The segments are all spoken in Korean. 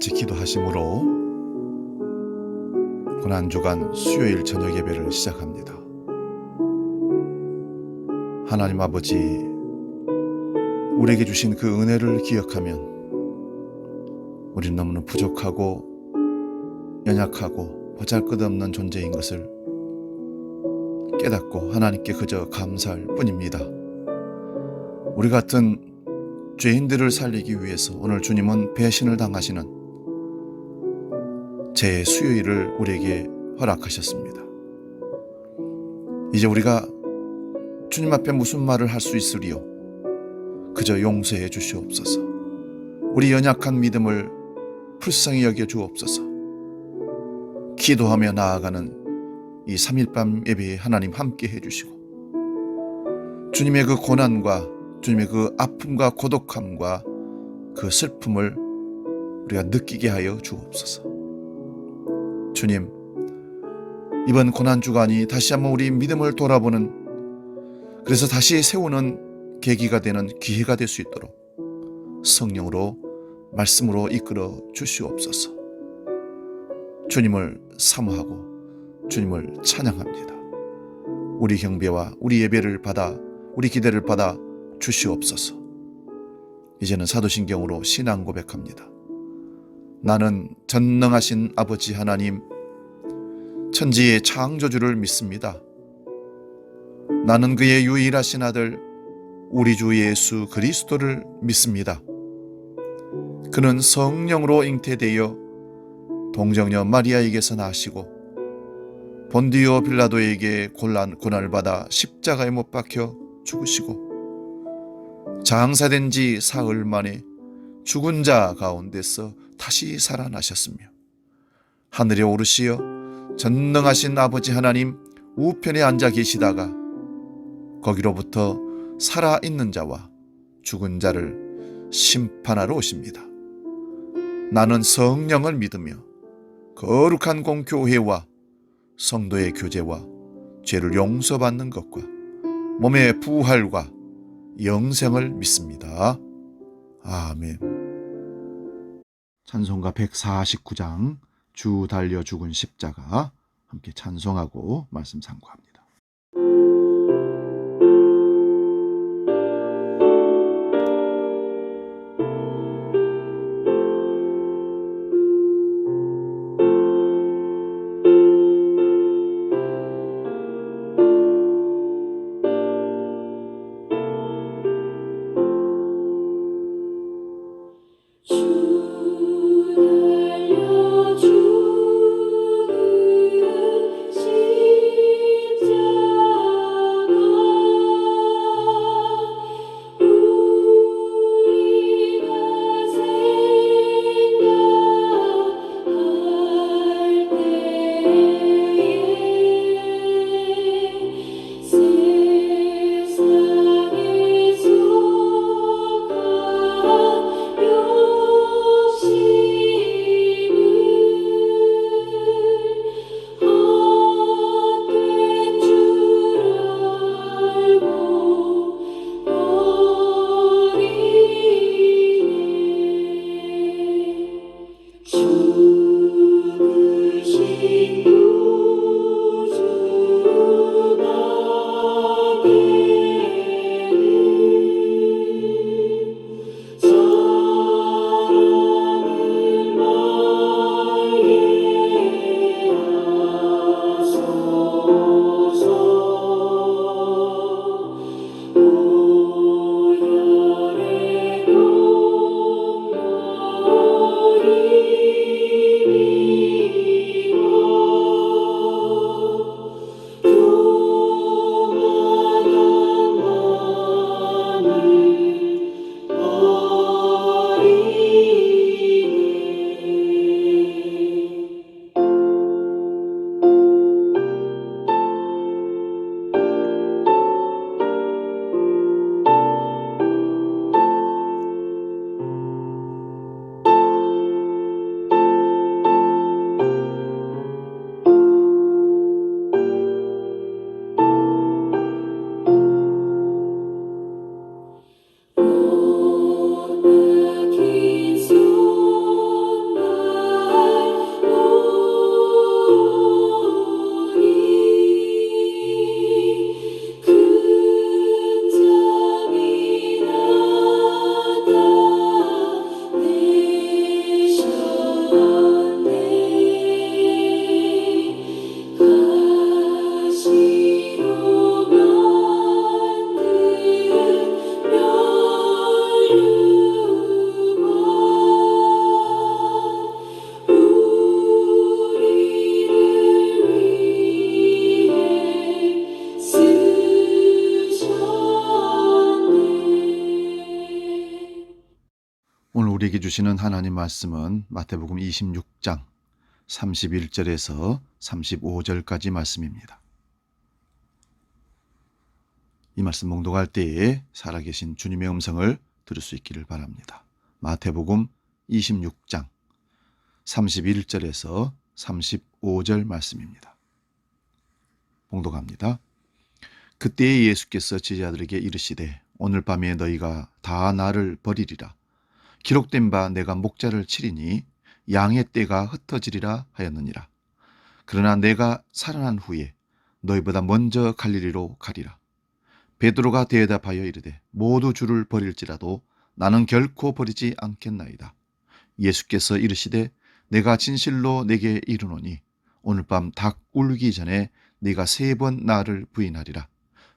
같이 기도하심으로 고난주간 수요일 저녁 예배를 시작합니다. 하나님 아버지, 우리에게 주신 그 은혜를 기억하면 우리는 너무나 부족하고 연약하고 보잘것없는 존재인 것을 깨닫고 하나님께 그저 감사할 뿐입니다. 우리 같은 죄인들을 살리기 위해서 오늘 주님은 배신을 당하시는 제 수요일을 우리에게 허락하셨습니다. 이제 우리가 주님 앞에 무슨 말을 할 수 있으리요? 그저 용서해 주시옵소서. 우리 연약한 믿음을 불쌍히 여겨 주옵소서. 기도하며 나아가는 이 3일밤 예배에 하나님 함께 해주시고 주님의 그 고난과 주님의 그 아픔과 고독함과 그 슬픔을 우리가 느끼게 하여 주옵소서. 주님, 이번 고난주간이 다시 한번 우리 믿음을 돌아보는, 그래서 다시 세우는 계기가 되는 기회가 될 수 있도록 성령으로 말씀으로 이끌어 주시옵소서. 주님을 사모하고 주님을 찬양합니다. 우리 경배와 우리 예배를 받아, 우리 기대를 받아 주시옵소서. 이제는 사도신경으로 신앙 고백합니다. 나는 전능하신 아버지 하나님, 천지의 창조주를 믿습니다. 나는 그의 유일하신 아들 우리 주 예수 그리스도를 믿습니다. 그는 성령으로 잉태되어 동정녀 마리아에게서 나시고 본디오 빌라도에게 고난을 받아 십자가에 못 박혀 죽으시고 장사된 지 사흘 만에 죽은 자 가운데서 다시 살아나셨으며 하늘에 오르시어 전능하신 아버지 하나님 우편에 앉아 계시다가 거기로부터 살아있는 자와 죽은 자를 심판하러 오십니다. 나는 성령을 믿으며 거룩한 공교회와 성도의 교제와 죄를 용서받는 것과 몸의 부활과 영생을 믿습니다. 아멘. 찬송가 149장 주 달려 죽은 십자가 함께 찬송하고 말씀 상고합니다. 주 달려 죽은 십자가 우리에게 주시는 하나님 말씀은 마태복음 26장 31절에서 35절까지 말씀입니다. 이 말씀 봉독할 때에 살아계신 주님의 음성을 들을 수 있기를 바랍니다. 마태복음 26장 31절에서 35절 말씀입니다. 봉독합니다. 그때에 예수께서 제자들에게 이르시되 오늘 밤에 너희가 다 나를 버리리라. 기록된 바 내가 목자를 치리니 양의 떼가 흩어지리라 하였느니라. 그러나 내가 살아난 후에 너희보다 먼저 갈릴리로 가리라. 베드로가 대답하여 이르되 모두 주를 버릴지라도 나는 결코 버리지 않겠나이다. 예수께서 이르시되 내가 진실로 내게 이르노니 오늘 밤 닭 울기 전에 네가 3번 나를 부인하리라.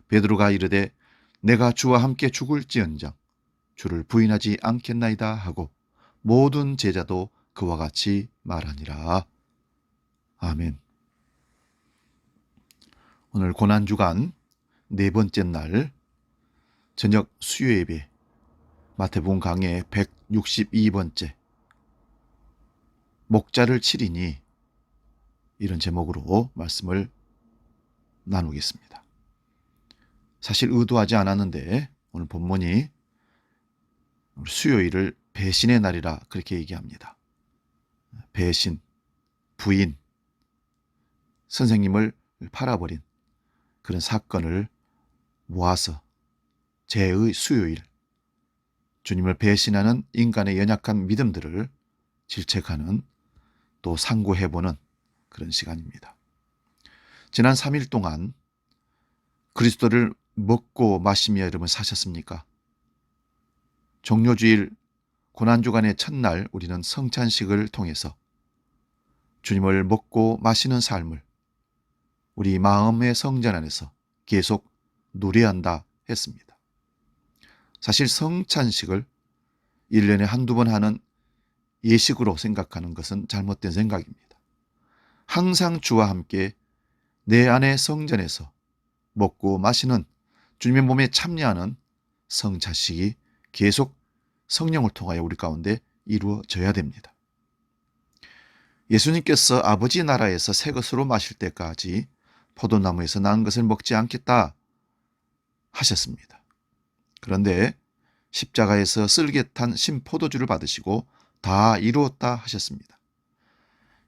베드로가 이르되 내가 주와 함께 죽을지언정 주를 부인하지 않겠나이다 하고 모든 제자도 그와 같이 말하니라. 아멘. 오늘 고난주간 4번째 날 저녁 수요예배 마태복음 강해 162번째 목자를 치리니 이런 제목으로 말씀을 나누겠습니다. 사실 의도하지 않았는데 오늘 본문이 수요일을 배신의 날이라 그렇게 얘기합니다. 배신, 부인, 선생님을 팔아버린 그런 사건을 모아서 제의 수요일, 주님을 배신하는 인간의 연약한 믿음들을 질책하는 또 상고해보는 그런 시간입니다. 지난 3일 동안 그리스도를 먹고 마시며 여러분 사셨습니까? 종료주일 고난주간의 첫날 우리는 성찬식을 통해서 주님을 먹고 마시는 삶을 우리 마음의 성전 안에서 계속 누려야 한다 했습니다. 사실 성찬식을 1년에 한두 번 하는 예식으로 생각하는 것은 잘못된 생각입니다. 항상 주와 함께 내 안의 성전에서 먹고 마시는 주님의 몸에 참여하는 성찬식이 계속 성령을 통하여 우리 가운데 이루어져야 됩니다. 예수님께서 아버지 나라에서 새 것으로 마실 때까지 포도나무에서 난 것을 먹지 않겠다 하셨습니다. 그런데 십자가에서 쓸개 탄 신포도주를 받으시고 다 이루었다 하셨습니다.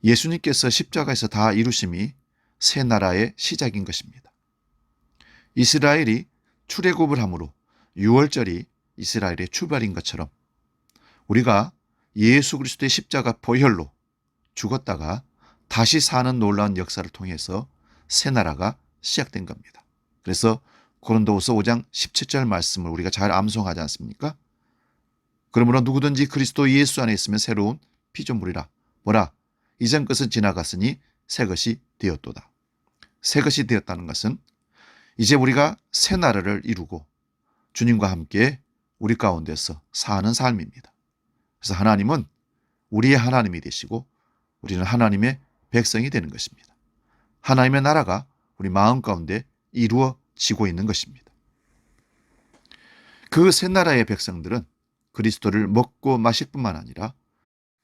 예수님께서 십자가에서 다 이루심이 새 나라의 시작인 것입니다. 이스라엘이 출애굽을 함으로 6월절이 이스라엘의 출발인 것처럼 우리가 예수 그리스도의 십자가 보혈로 죽었다가 다시 사는 놀라운 역사를 통해서 새 나라가 시작된 겁니다. 그래서 고린도후서 5장 17절 말씀을 우리가 잘 암송하지 않습니까? 그러므로 누구든지 그리스도 예수 안에 있으면 새로운 피조물이라. 뭐라? 이전 것은 지나갔으니 새 것이 되었도다. 새 것이 되었다는 것은 이제 우리가 새 나라를 이루고 주님과 함께 우리 가운데서 사는 삶입니다. 그래서 하나님은 우리의 하나님이 되시고 우리는 하나님의 백성이 되는 것입니다. 하나님의 나라가 우리 마음 가운데 이루어지고 있는 것입니다. 그 새 나라의 백성들은 그리스도를 먹고 마실 뿐만 아니라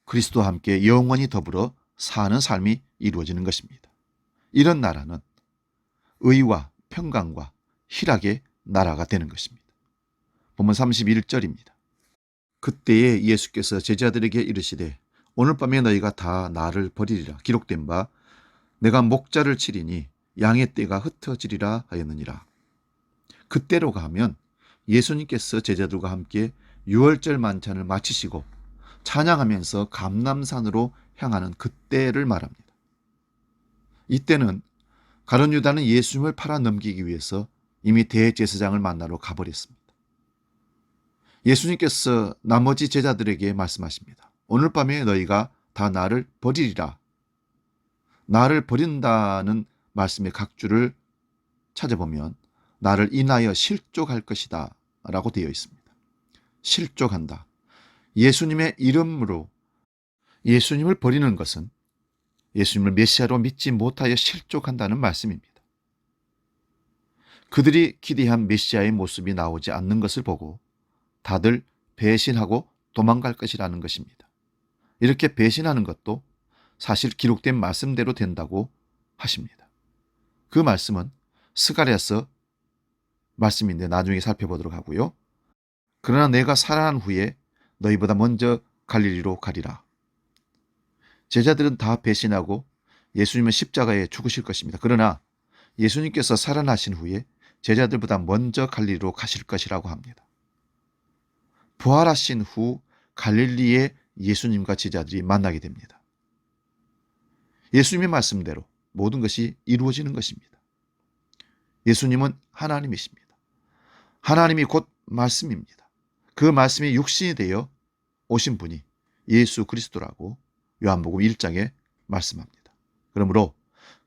그리스도와 함께 영원히 더불어 사는 삶이 이루어지는 것입니다. 이런 나라는 의와 평강과 희락의 나라가 되는 것입니다. 본문 31절입니다. 그때에 예수께서 제자들에게 이르시되 오늘 밤에 너희가 다 나를 버리리라. 기록된 바 내가 목자를 치리니 양의 떼가 흩어지리라 하였느니라. 그때로 가면 예수님께서 제자들과 함께 6월절 만찬을 마치시고 찬양하면서 감람산으로 향하는 그때를 말합니다. 이때는 가룟 유다는 예수님을 팔아 넘기기 위해서 이미 대제사장을 만나러 가버렸습니다. 예수님께서 나머지 제자들에게 말씀하십니다. 오늘 밤에 너희가 다 나를 버리리라. 나를 버린다는 말씀의 각주를 찾아보면 나를 인하여 실족할 것이다 라고 되어 있습니다. 실족한다. 예수님의 이름으로 예수님을 버리는 것은 예수님을 메시아로 믿지 못하여 실족한다는 말씀입니다. 그들이 기대한 메시아의 모습이 나오지 않는 것을 보고 다들 배신하고 도망갈 것이라는 것입니다. 이렇게 배신하는 것도 사실 기록된 말씀대로 된다고 하십니다. 그 말씀은 스가랴서 말씀인데 나중에 살펴보도록 하고요. 그러나 내가 살아난 후에 너희보다 먼저 갈릴리로 가리라. 제자들은 다 배신하고 예수님은 십자가에 죽으실 것입니다. 그러나 예수님께서 살아나신 후에 제자들보다 먼저 갈릴리로 가실 것이라고 합니다. 부활하신 후 갈릴리에 예수님과 제자들이 만나게 됩니다. 예수님의 말씀대로 모든 것이 이루어지는 것입니다. 예수님은 하나님이십니다. 하나님이 곧 말씀입니다. 그 말씀이 육신이 되어 오신 분이 예수 그리스도라고 요한복음 1장에 말씀합니다. 그러므로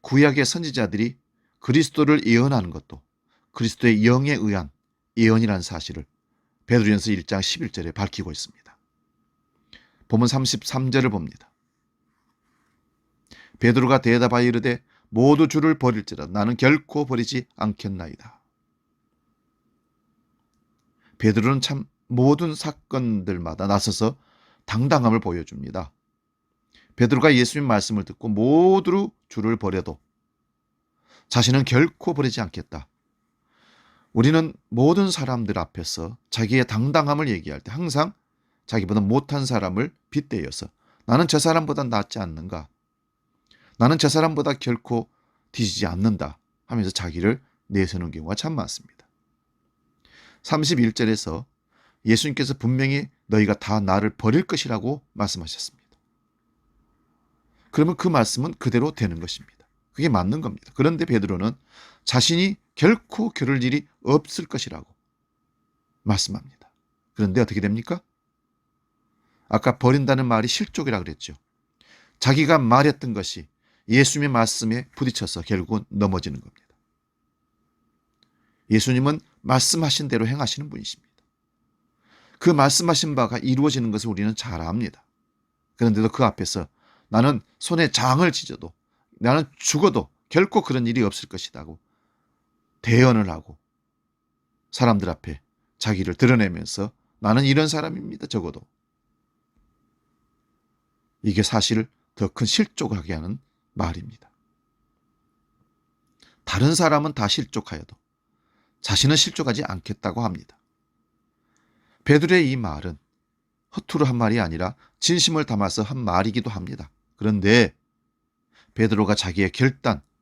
구약의 선지자들이 그리스도를 예언하는 것도 그리스도의 영에 의한 예언이라는 사실을 베드로전서 1장 11절에 밝히고 있습니다. 본문 33절을 봅니다. 베드로가 대답하여 이르되 모두 주를 버릴지라 나는 결코 버리지 않겠나이다. 베드로는 참 모든 사건들마다 나서서 당당함을 보여줍니다. 베드로가 예수님 말씀을 듣고 모두 주를 버려도 자신은 결코 버리지 않겠다. 우리는 모든 사람들 앞에서 자기의 당당함을 얘기할 때 항상 자기보다 못한 사람을 빗대어서 나는 저 사람보다 낫지 않는가? 나는 저 사람보다 결코 뒤지지 않는다 하면서 자기를 내세우는 경우가 참 많습니다. 31절에서 예수님께서 분명히 너희가 다 나를 버릴 것이라고 말씀하셨습니다. 그러면 그 말씀은 그대로 되는 것입니다. 그게 맞는 겁니다. 그런데 베드로는 자신이 결코 그럴 일이 없을 것이라고 말씀합니다. 그런데 어떻게 됩니까? 아까 버린다는 말이 실족이라 그랬죠. 자기가 말했던 것이 예수님의 말씀에 부딪혀서 결국은 넘어지는 겁니다. 예수님은 말씀하신 대로 행하시는 분이십니다. 그 말씀하신 바가 이루어지는 것을 우리는 잘 압니다. 그런데도 그 앞에서 나는 손에 장을 찢어도 나는 죽어도 결코 그런 일이 없을 것이라고 대언을 하고 사람들 앞에 자기를 드러내면서 나는 이런 사람입니다. 적어도 이게 사실 더 큰 실족을 하게 하는 말입니다. 다른 사람은 다 실족하여도 자신은 실족하지 않겠다고 합니다. 베드로의 이 말은 허투루 한 말이 아니라 진심을 담아서 한 말이기도 합니다. 그런데 베드로가 자기의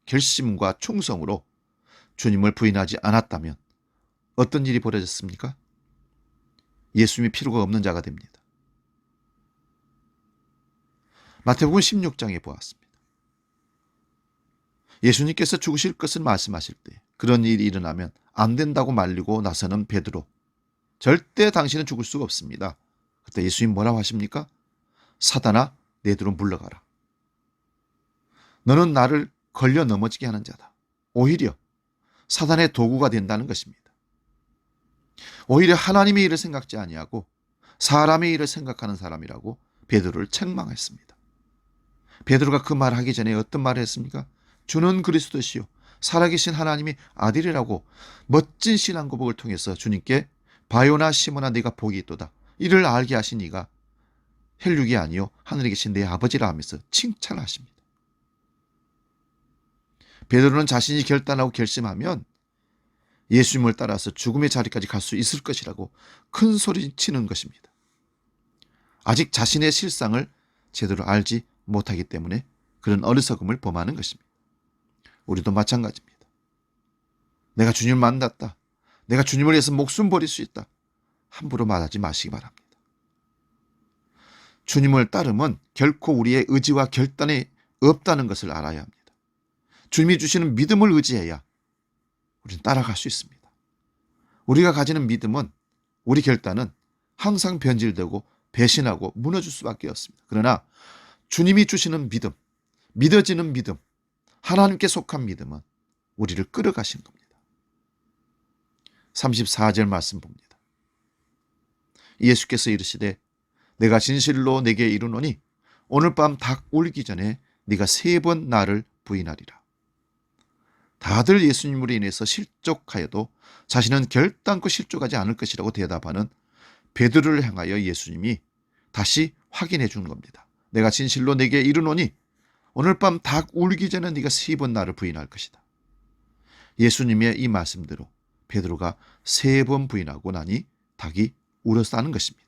결심과 충성으로 주님을 부인하지 않았다면 어떤 일이 벌어졌습니까? 예수님이 필요가 없는 자가 됩니다. 마태복음 16장에 보았습니다. 예수님께서 죽으실 것을 말씀하실 때 그런 일이 일어나면 안 된다고 말리고 나서는 베드로. 절대 당신은 죽을 수가 없습니다. 그때 예수님 뭐라고 하십니까? 사단아, 내 뒤로 물러가라. 너는 나를 걸려 넘어지게 하는 자다. 오히려 사단의 도구가 된다는 것입니다. 오히려 하나님의 일을 생각지 아니하고 사람의 일을 생각하는 사람이라고 베드로를 책망했습니다. 베드로가 그 말을 하기 전에 어떤 말을 했습니까? 주는 그리스도시요 살아계신 하나님의 아들이라고 멋진 신앙 고백을 통해서 주님께 바요나 시모나 네가 복이 있도다. 이를 알게 하신 이가 혈육이 아니요 하늘에 계신 내 아버지라 하면서 칭찬하십니다. 베드로는 자신이 결단하고 결심하면 예수님을 따라서 죽음의 자리까지 갈 수 있을 것이라고 큰 소리치는 것입니다. 아직 자신의 실상을 제대로 알지 못하기 때문에 그런 어리석음을 범하는 것입니다. 우리도 마찬가지입니다. 내가 주님을 만났다. 내가 주님을 위해서 목숨 버릴 수 있다. 함부로 말하지 마시기 바랍니다. 주님을 따르면 결코 우리의 의지와 결단이 없다는 것을 알아야 합니다. 주님이 주시는 믿음을 의지해야 우리는 따라갈 수 있습니다. 우리가 가지는 믿음은 우리 결단은 항상 변질되고 배신하고 무너질 수밖에 없습니다. 그러나 주님이 주시는 믿음, 믿어지는 믿음, 하나님께 속한 믿음은 우리를 끌어가시는 겁니다. 34절 말씀 봅니다. 예수께서 이르시되 내가 진실로 내게 이르노니 오늘 밤 닭 울기 전에 네가 3번 나를 부인하리라. 다들 예수님으로 인해서 실족하여도 자신은 결단코 실족하지 않을 것이라고 대답하는 베드로를 향하여 예수님이 다시 확인해 준 겁니다. 내가 진실로 네게 이르노니 오늘 밤 닭 울기 전에 네가 3번 나를 부인할 것이다. 예수님의 이 말씀대로 베드로가 3번 부인하고 나니 닭이 울었다는 것입니다.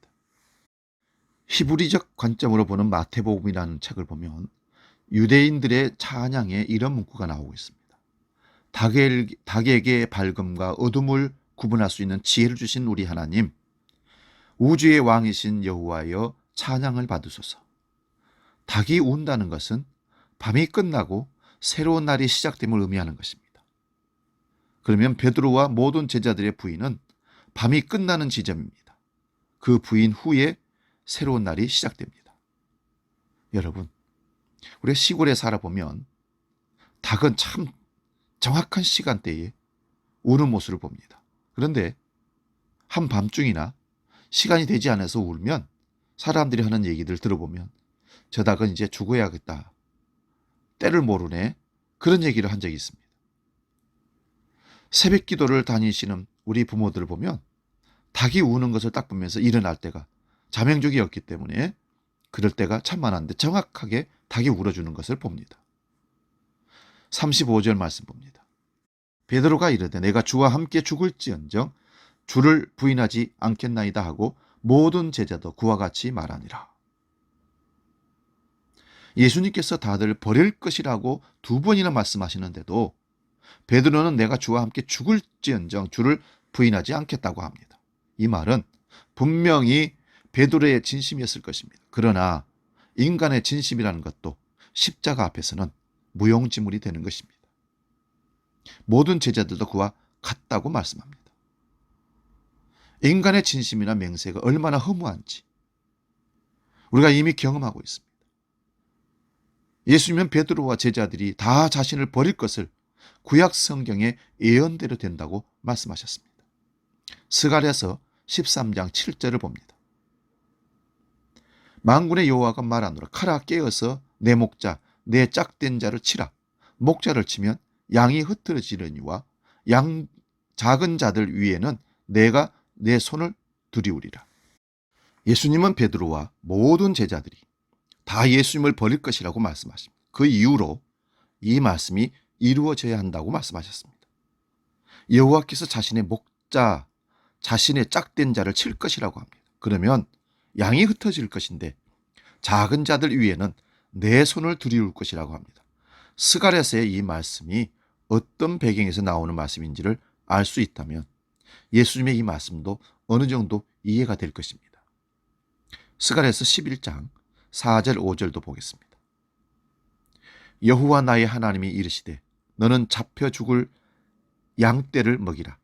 히브리적 관점으로 보는 마태복음이라는 책을 보면 유대인들의 찬양에 이런 문구가 나오고 있습니다. 닭에게 밝음과 어둠을 구분할 수 있는 지혜를 주신 우리 하나님, 우주의 왕이신 여호와여 찬양을 받으소서. 닭이 운다는 것은 밤이 끝나고 새로운 날이 시작됨을 의미하는 것입니다. 그러면 베드로와 모든 제자들의 부인은 밤이 끝나는 지점입니다. 그 부인 후에 새로운 날이 시작됩니다. 여러분, 우리가 시골에 살아보면 닭은 참 정확한 시간대에 우는 모습을 봅니다. 그런데 한밤중이나 시간이 되지 않아서 울면 사람들이 하는 얘기들 들어보면 저 닭은 이제 죽어야겠다, 때를 모르네, 그런 얘기를 한 적이 있습니다. 새벽 기도를 다니시는 우리 부모들을 보면 닭이 우는 것을 딱 보면서 일어날 때가 자명적이었기 때문에 그럴 때가 참 많았는데 정확하게 닭이 울어주는 것을 봅니다. 35절 말씀 봅니다. 베드로가 이르되 내가 주와 함께 죽을지언정 주를 부인하지 않겠나이다 하고 모든 제자도 그와 같이 말하니라. 예수님께서 다들 버릴 것이라고 2번이나 말씀하시는데도 베드로는 내가 주와 함께 죽을지언정 주를 부인하지 않겠다고 합니다. 이 말은 분명히 베드로의 진심이었을 것입니다. 그러나 인간의 진심이라는 것도 십자가 앞에서는 무용지물이 되는 것입니다. 모든 제자들도 그와 같다고 말씀합니다. 인간의 진심이나 맹세가 얼마나 허무한지 우리가 이미 경험하고 있습니다. 예수님은 베드로와 제자들이 다 자신을 버릴 것을 구약 성경의 예언대로 된다고 말씀하셨습니다. 스가랴서 13장 7절을 봅니다. 만군의 여호와가 말하노라. 칼아 깨어서 내 목자 내 짝된 자를 치라. 목자를 치면 양이 흩어지려니와 양 작은 자들 위에는 내가 내 손을 들이우리라. 예수님은 베드로와 모든 제자들이 다 예수님을 버릴 것이라고 말씀하십니다. 그 이유로 이 말씀이 이루어져야 한다고 말씀하셨습니다. 여호와께서 자신의 목자, 자신의 짝된 자를 칠 것이라고 합니다. 그러면 양이 흩어질 것인데 작은 자들 위에는 내 손을 들이울 것이라고 합니다. 스가랴서의 이 말씀이 어떤 배경에서 나오는 말씀인지를 알 수 있다면 예수님의 이 말씀도 어느 정도 이해가 될 것입니다. 스가랴서 11장 4절 5절도 보겠습니다. 여호와 나의 하나님이 이르시되 너는 잡혀 죽을 양떼를 먹이라.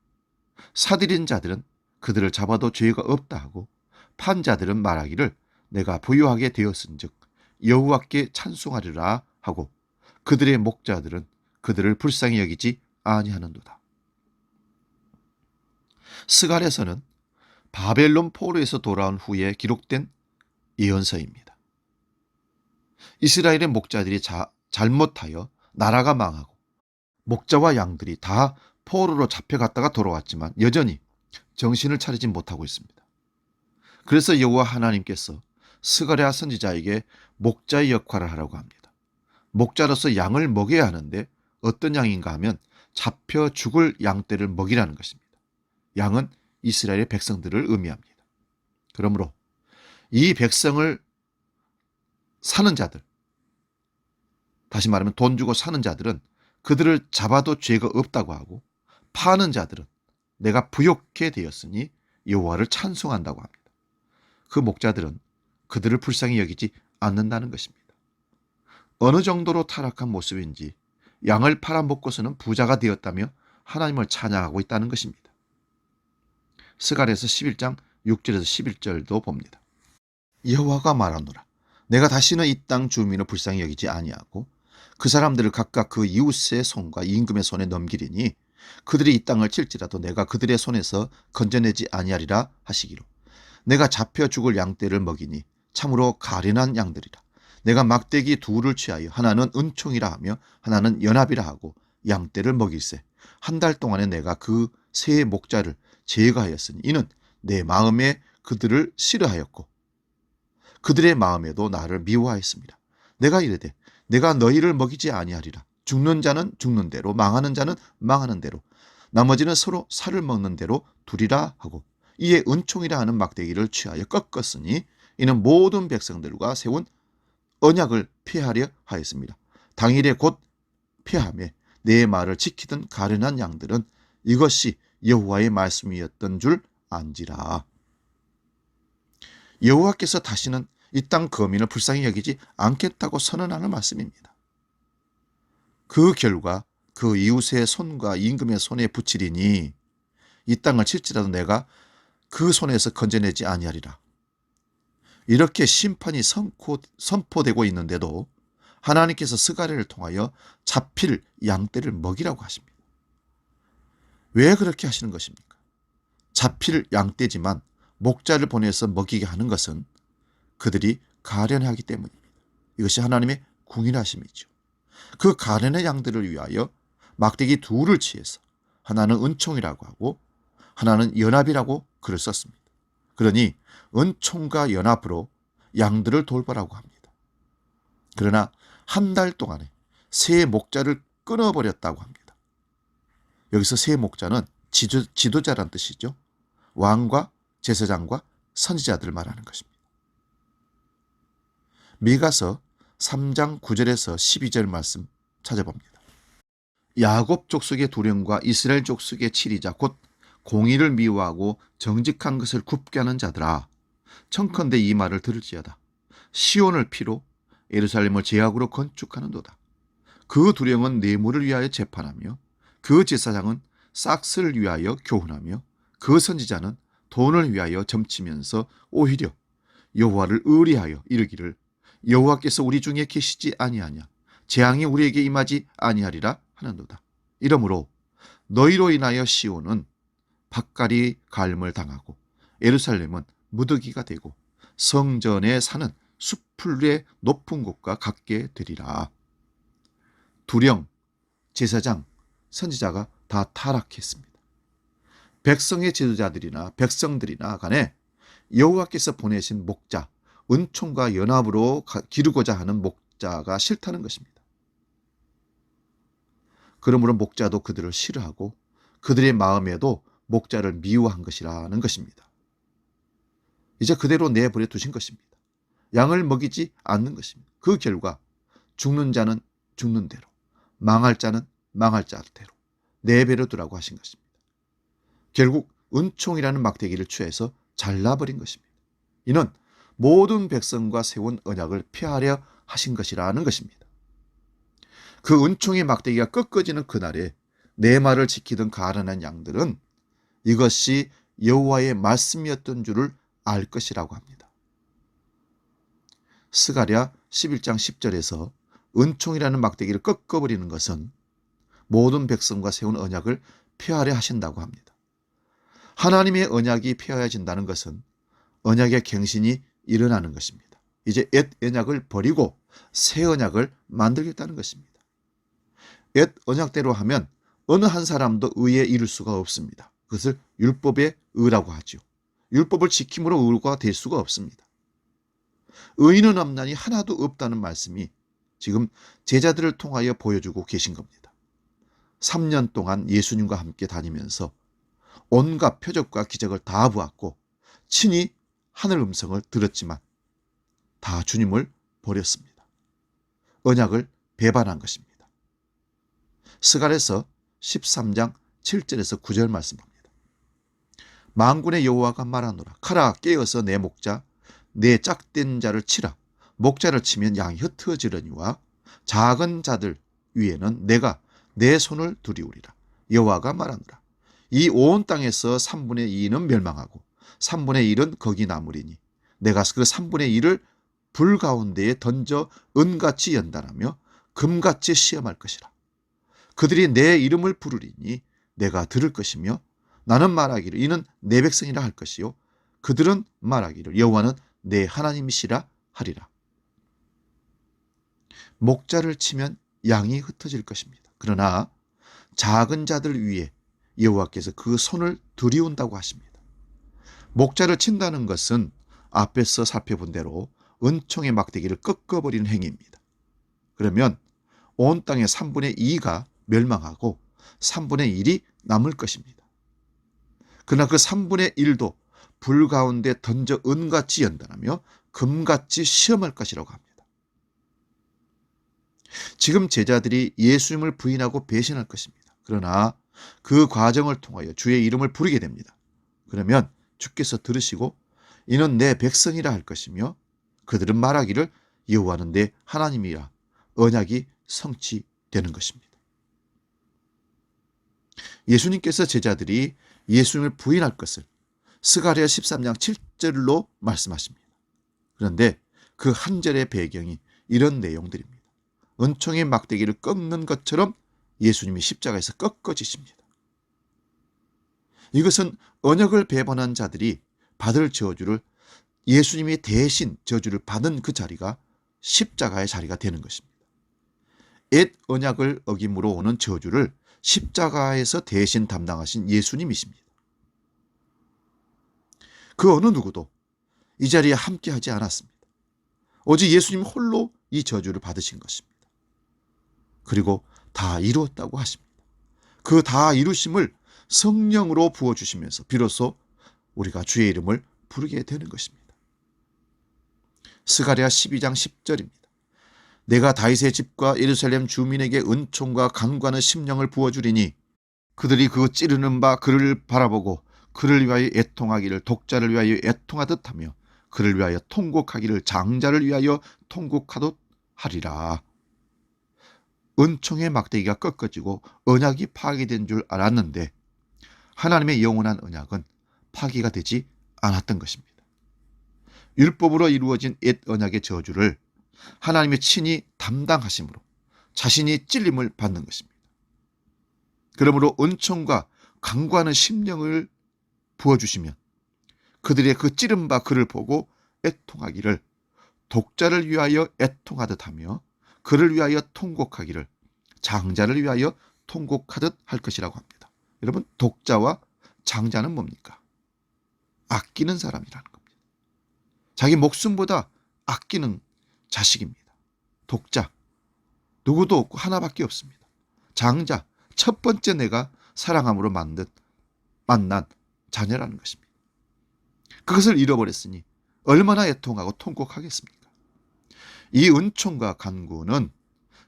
사들인 자들은 그들을 잡아도 죄가 없다 하고 판 자들은 말하기를 내가 부유하게 되었은즉 여호와께 찬송하리라 하고 그들의 목자들은 그들을 불쌍히 여기지 아니하는도다. 스가랴서는 바벨론 포로에서 돌아온 후에 기록된 예언서입니다. 이스라엘의 목자들이 잘못하여 나라가 망하고 목자와 양들이 다 포로로 잡혀갔다가 돌아왔지만 여전히 정신을 차리지 못하고 있습니다. 그래서 여호와 하나님께서 스가랴 선지자에게 목자의 역할을 하라고 합니다. 목자로서 양을 먹여야 하는데 어떤 양인가 하면 잡혀 죽을 양떼를 먹이라는 것입니다. 양은 이스라엘의 백성들을 의미합니다. 그러므로 이 백성을 사는 자들, 다시 말하면 돈 주고 사는 자들은 그들을 잡아도 죄가 없다고 하고 파는 자들은 내가 부욕해 되었으니 여호와를 찬송한다고 합니다. 그 목자들은 그들을 불쌍히 여기지 않는다는 것입니다. 어느 정도로 타락한 모습인지 양을 팔아먹고서는 부자가 되었다며 하나님을 찬양하고 있다는 것입니다. 스가랴서 11장 6절에서 11절도 봅니다. 여호와가 말하노라. 내가 다시는 이 땅 주민을 불쌍히 여기지 아니하고 그 사람들을 각각 그 이웃의 손과 임금의 손에 넘기리니 그들이 이 땅을 칠지라도 내가 그들의 손에서 건져내지 아니하리라 하시기로 내가 잡혀 죽을 양떼를 먹이니 참으로 가련한 양들이라. 내가 막대기 둘을 취하여 하나는 은총이라 하며 하나는 연합이라 하고 양떼를 먹일세. 한 달 동안에 내가 그 세 목자를 제거하였으니 이는 내 마음에 그들을 싫어하였고 그들의 마음에도 나를 미워하였습니다. 내가 이르되 내가 너희를 먹이지 아니하리라. 죽는 자는 죽는 대로, 망하는 자는 망하는 대로, 나머지는 서로 살을 먹는 대로 두리라 하고, 이에 은총이라 하는 막대기를 취하여 꺾었으니 이는 모든 백성들과 세운 언약을 폐하려 하였습니다. 당일에 곧 폐하며 내 말을 지키던 가련한 양들은 이것이 여호와의 말씀이었던 줄 안지라. 여호와께서 다시는 이 땅 거민을 불쌍히 여기지 않겠다고 선언하는 말씀입니다. 그 결과 그 이웃의 손과 임금의 손에 붙이리니 이 땅을 칠지라도 내가 그 손에서 건져내지 아니하리라. 이렇게 심판이 선포되고 있는데도 하나님께서 스가랴를 통하여 잡힐 양떼를 먹이라고 하십니다. 왜 그렇게 하시는 것입니까? 잡힐 양떼지만 목자를 보내서 먹이게 하는 것은 그들이 가련하기 때문입니다. 이것이 하나님의 궁일하심이죠. 그 가련의 양들을 위하여 막대기 둘을 취해서 하나는 은총이라고 하고 하나는 연합이라고 글을 썼습니다. 그러니 은총과 연합으로 양들을 돌보라고 합니다. 그러나 한 달 동안에 세 목자를 끊어버렸다고 합니다. 여기서 세 목자는 지도자란 뜻이죠. 왕과 제사장과 선지자들을 말하는 것입니다. 미가서 3장 9절에서 12절 말씀 찾아봅니다. 야곱 족속의 두령과 이스라엘 족속의 치리자 곧 공의를 미워하고 정직한 것을 굽게 하는 자들아, 청컨대 이 말을 들을지어다. 시온을 피로 예루살렘을 제약으로 건축하는도다. 그 두령은 뇌물을 위하여 재판하며 그 제사장은 싹스를 위하여 교훈하며 그 선지자는 돈을 위하여 점치면서 오히려 여호와를 의리하여 이르기를 여호와께서 우리 중에 계시지 아니하냐, 재앙이 우리에게 임하지 아니하리라 하는도다. 이러므로 너희로 인하여 시온은 밭갈이 갈림을 당하고 예루살렘은 무더기가 되고 성전의 산은 숲풀의 높은 곳과 같게 되리라. 두령, 제사장, 선지자가 다 타락했습니다. 백성의 지도자들이나 백성들이나 간에 여호와께서 보내신 목자, 은총과 연합으로 기르고자 하는 목자가 싫다는 것입니다. 그러므로 목자도 그들을 싫어하고 그들의 마음에도 목자를 미워한 것이라는 것입니다. 이제 그대로 내버려 두신 것입니다. 양을 먹이지 않는 것입니다. 그 결과 죽는 자는 죽는 대로, 망할 자는 망할 자대로 내버려 두라고 하신 것입니다. 결국 은총이라는 막대기를 취해서 잘라버린 것입니다. 이는 모든 백성과 세운 언약을 폐하려 하신 것이라는 것입니다. 그 은총의 막대기가 꺾어지는 그날에 내 말을 지키던 가련한 양들은 이것이 여호와의 말씀이었던 줄을 알 것이라고 합니다. 스가랴 11장 10절에서 은총이라는 막대기를 꺾어버리는 것은 모든 백성과 세운 언약을 폐하려 하신다고 합니다. 하나님의 언약이 폐하여진다는 것은 언약의 갱신이 일어나는 것입니다. 이제 옛 언약을 버리고 새 언약을 만들겠다는 것입니다. 옛 언약대로 하면 어느 한 사람도 의에 이를 수가 없습니다. 그것을 율법의 의라고 하죠. 율법을 지킴으로 의가 될 수가 없습니다. 의인은 없나니 하나도 없다는 말씀이 지금 제자들을 통하여 보여주고 계신 겁니다. 3년 동안 예수님과 함께 다니면서 온갖 표적과 기적을 다 보았고 친히 하늘 음성을 들었지만 다 주님을 버렸습니다. 언약을 배반한 것입니다. 스가랴서 13장 7절에서 9절 말씀합니다. 만군의 여호와가 말하노라. 가라, 깨어서 내 목자 내 짝된 자를 치라. 목자를 치면 양이 흩어지려니와 작은 자들 위에는 내가 내 손을 두리우리라. 여호와가 말하노라. 이 온 땅에서 3분의 2는 멸망하고 3분의 1은 거기 남으리니 내가 그 3분의 1을 불 가운데에 던져 은같이 연단하며 금같이 시험할 것이라. 그들이 내 이름을 부르리니 내가 들을 것이며 나는 말하기를 이는 내 백성이라 할 것이요 그들은 말하기를 여호와는 내 하나님이시라 하리라. 목자를 치면 양이 흩어질 것입니다. 그러나 작은 자들 위에 여호와께서 그 손을 들이운다고 하십니다. 목자를 친다는 것은 앞에서 살펴본 대로 은총의 막대기를 꺾어버리는 행위입니다. 그러면 온 땅의 3분의 2가 멸망하고 3분의 1이 남을 것입니다. 그러나 그 3분의 1도 불 가운데 던져 은같이 연단하며 금같이 시험할 것이라고 합니다. 지금 제자들이 예수님을 부인하고 배신할 것입니다. 그러나 그 과정을 통하여 주의 이름을 부르게 됩니다. 그러면 주께서 들으시고 이는 내 백성이라 할 것이며 그들은 말하기를 여호와는 내 하나님이라 언약이 성취되는 것입니다. 예수님께서 제자들이 예수님을 부인할 것을 스가랴 13장 7절로 말씀하십니다. 그런데 그 한 절의 배경이 이런 내용들입니다. 은총의 막대기를 꺾는 것처럼 예수님이 십자가에서 꺾어지십니다. 이것은 언약을 배반한 자들이 받을 저주를 예수님이 대신 저주를 받은 그 자리가 십자가의 자리가 되는 것입니다. 옛 언약을 어김으로 오는 저주를 십자가에서 대신 담당하신 예수님이십니다. 그 어느 누구도 이 자리에 함께하지 않았습니다. 오직 예수님 홀로 이 저주를 받으신 것입니다. 그리고 다 이루었다고 하십니다. 그 다 이루심을 성령으로 부어주시면서 비로소 우리가 주의 이름을 부르게 되는 것입니다. 스가랴 12장 10절입니다. 내가 다윗의 집과 예루살렘 주민에게 은총과 간구하는 심령을 부어주리니 그들이 그 찌르는 바 그를 바라보고 그를 위하여 애통하기를 독자를 위하여 애통하듯 하며 그를 위하여 통곡하기를 장자를 위하여 통곡하듯 하리라. 은총의 막대기가 꺾어지고 언약이 파괴된 줄 알았는데 하나님의 영원한 언약은 파괴가 되지 않았던 것입니다. 율법으로 이루어진 옛 언약의 저주를 하나님의 친히 담당하심으로 자신이 찔림을 받는 것입니다. 그러므로 은총과 간구하는 심령을 부어주시면 그들의 그 찌른 바 그를 보고 애통하기를 독자를 위하여 애통하듯 하며 그를 위하여 통곡하기를 장자를 위하여 통곡하듯 할 것이라고 합니다. 여러분, 독자와 장자는 뭡니까? 아끼는 사람이라는 겁니다. 자기 목숨보다 아끼는 자식입니다. 독자, 누구도 없고 하나밖에 없습니다. 장자, 첫 번째 내가 사랑함으로 만난 자녀라는 것입니다. 그것을 잃어버렸으니 얼마나 애통하고 통곡하겠습니까? 이 은총과 간구는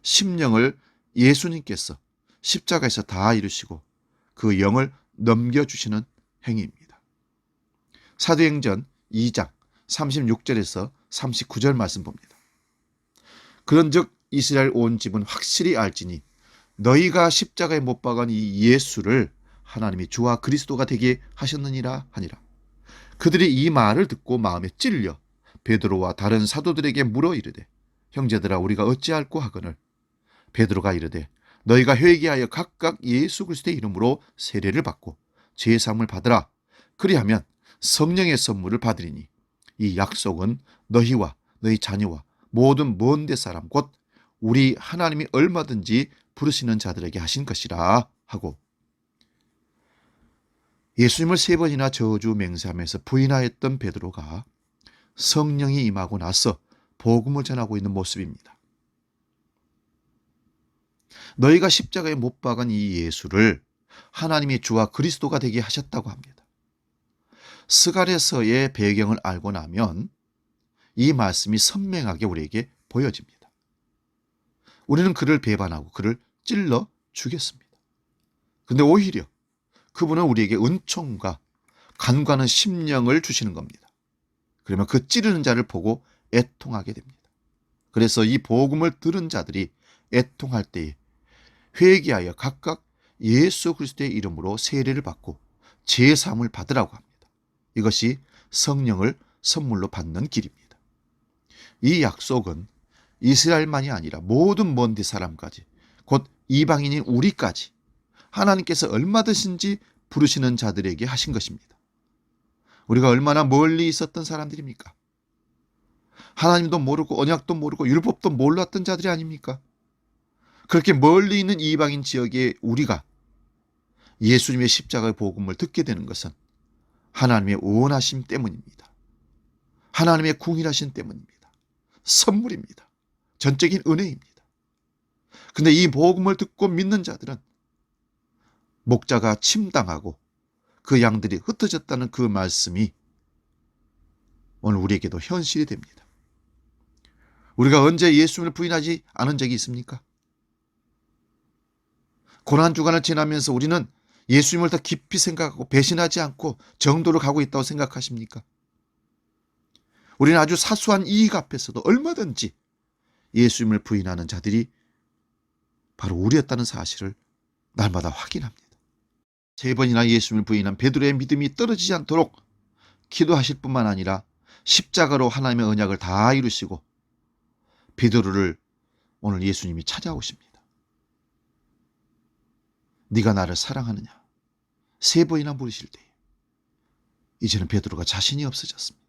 심령을 예수님께서 십자가에서 다 이루시고 그 영을 넘겨주시는 행위입니다. 사도행전 2장 36절에서 39절 말씀 봅니다. 그런즉 이스라엘 온 집은 확실히 알지니 너희가 십자가에 못 박은 이 예수를 하나님이 주와 그리스도가 되게 하셨느니라 하니라. 그들이 이 말을 듣고 마음에 찔려 베드로와 다른 사도들에게 물어 이르되 형제들아 우리가 어찌할꼬 하거늘 베드로가 이르되 너희가 회개하여 각각 예수 그리스도의 이름으로 세례를 받고 죄 사함을 받으라. 그리하면 성령의 선물을 받으리니 이 약속은 너희와 너희 자녀와 모든 먼 데 사람 곧 우리 하나님이 얼마든지 부르시는 자들에게 하신 것이라 하고 예수님을 3번이나 저주 맹세하면서 부인하였던 베드로가 성령이 임하고 나서 복음을 전하고 있는 모습입니다. 너희가 십자가에 못 박은 이 예수를 하나님이 주와 그리스도가 되게 하셨다고 합니다. 스가랴서의 배경을 알고 나면 이 말씀이 선명하게 우리에게 보여집니다. 우리는 그를 배반하고 그를 찔러 죽였습니다. 그런데 오히려 그분은 우리에게 은총과 간구하는 심령을 주시는 겁니다. 그러면 그 찌르는 자를 보고 애통하게 됩니다. 그래서 이 복음을 들은 자들이 애통할 때에 회개하여 각각 예수 그리스도의 이름으로 세례를 받고 죄 사함을 받으라고 합니다. 이것이 성령을 선물로 받는 길입니다. 이 약속은 이스라엘만이 아니라 모든 먼 데 사람까지 곧 이방인인 우리까지 하나님께서 얼마든지 부르시는 자들에게 하신 것입니다. 우리가 얼마나 멀리 있었던 사람들입니까? 하나님도 모르고 언약도 모르고 율법도 몰랐던 자들이 아닙니까? 그렇게 멀리 있는 이방인 지역에 우리가 예수님의 십자가의 복음을 듣게 되는 것은 하나님의 원하심 때문입니다. 하나님의 궁일하심 때문입니다. 선물입니다. 전적인 은혜입니다. 근데 이 복음을 듣고 믿는 자들은 목자가 침당하고 그 양들이 흩어졌다는 그 말씀이 오늘 우리에게도 현실이 됩니다. 우리가 언제 예수님을 부인하지 않은 적이 있습니까? 고난주간을 지나면서 우리는 예수님을 더 깊이 생각하고 배신하지 않고 정도로 가고 있다고 생각하십니까? 우리는 아주 사소한 이익 앞에서도 얼마든지 예수님을 부인하는 자들이 바로 우리였다는 사실을 날마다 확인합니다. 3번이나 예수님을 부인한 베드로의 믿음이 떨어지지 않도록 기도하실 뿐만 아니라 십자가로 하나님의 언약을 다 이루시고 베드로를 오늘 예수님이 찾아오십니다. 네가 나를 사랑하느냐? 3번이나 물으실 때에 이제는 베드로가 자신이 없어졌습니다.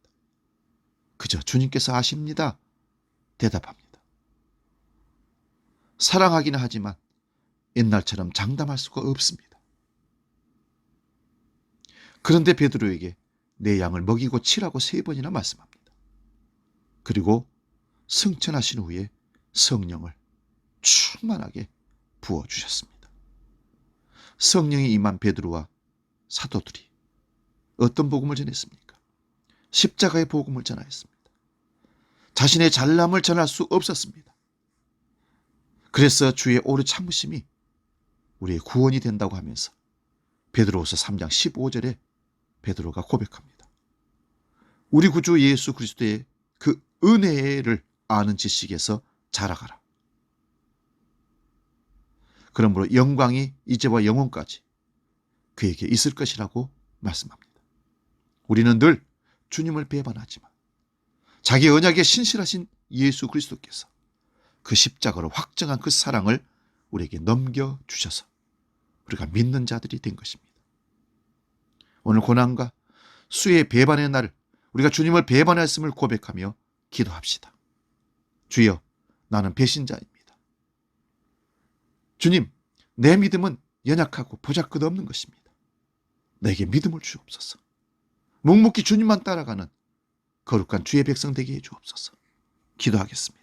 그저 주님께서 아십니다. 대답합니다. 사랑하기는 하지만 옛날처럼 장담할 수가 없습니다. 그런데 베드로에게 내 양을 먹이고 치라고 3번이나 말씀합니다. 그리고 승천하신 후에 성령을 충만하게 부어주셨습니다. 성령이 임한 베드로와 사도들이 어떤 복음을 전했습니까? 십자가의 복음을 전하였습니다. 자신의 잘남을 전할 수 없었습니다. 그래서 주의 오래 참으심이 우리의 구원이 된다고 하면서 베드로후서 3장 15절에 베드로가 고백합니다. 우리 구주 예수 그리스도의 그 은혜를 아는 지식에서 자라가라. 그러므로 영광이 이제와 영원까지 그에게 있을 것이라고 말씀합니다. 우리는 늘 주님을 배반하지만 자기 언약에 신실하신 예수 그리스도께서 그 십자가로 확정한 그 사랑을 우리에게 넘겨주셔서 우리가 믿는 자들이 된 것입니다. 오늘 고난과 수의 배반의 날 우리가 주님을 배반했음을 고백하며 기도합시다. 주여, 나는 배신자입니다. 주님, 내 믿음은 연약하고 보잘것없는 것입니다. 내게 믿음을 주옵소서. 묵묵히 주님만 따라가는 거룩한 주의 백성 되게 해 주옵소서. 기도하겠습니다.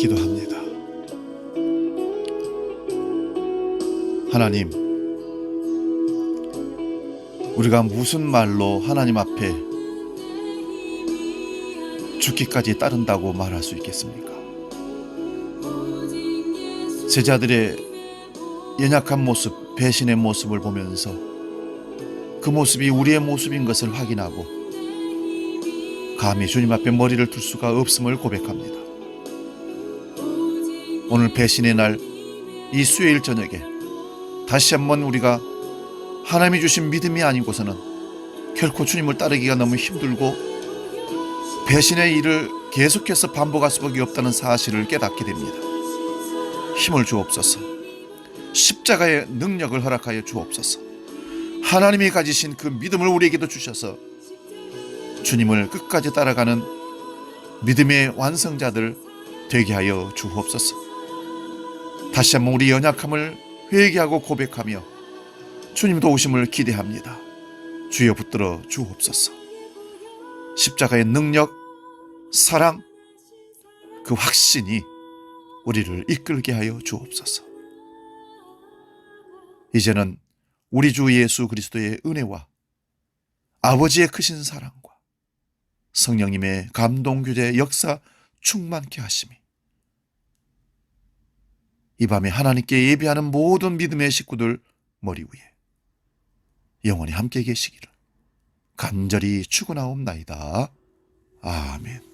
기도합니다. 하나님, 우리가 무슨 말로 하나님 앞에 죽기까지 따른다고 말할 수 있겠습니까? 제자들의 연약한 모습, 배신의 모습을 보면서 그 모습이 우리의 모습인 것을 확인하고 감히 주님 앞에 머리를 둘 수가 없음을 고백합니다. 오늘 배신의 날, 이 수요일 저녁에 다시 한번 우리가 하나님이 주신 믿음이 아니고서는 결코 주님을 따르기가 너무 힘들고 배신의 일을 계속해서 반복할 수밖에 없다는 사실을 깨닫게 됩니다. 힘을 주옵소서. 십자가의 능력을 허락하여 주옵소서. 하나님이 가지신 그 믿음을 우리에게도 주셔서 주님을 끝까지 따라가는 믿음의 완성자들 되게 하여 주옵소서. 다시 한번 우리 연약함을 회개하고 고백하며 주님 도우심을 기대합니다. 주여 붙들어 주옵소서. 십자가의 능력, 사랑, 그 확신이 우리를 이끌게 하여 주옵소서. 이제는 우리 주 예수 그리스도의 은혜와 아버지의 크신 사랑과 성령님의 감동교제 역사 충만케 하심이 이 밤에 하나님께 예배하는 모든 믿음의 식구들 머리 위에 영원히 함께 계시기를 간절히 축원하옵나이다. 아멘.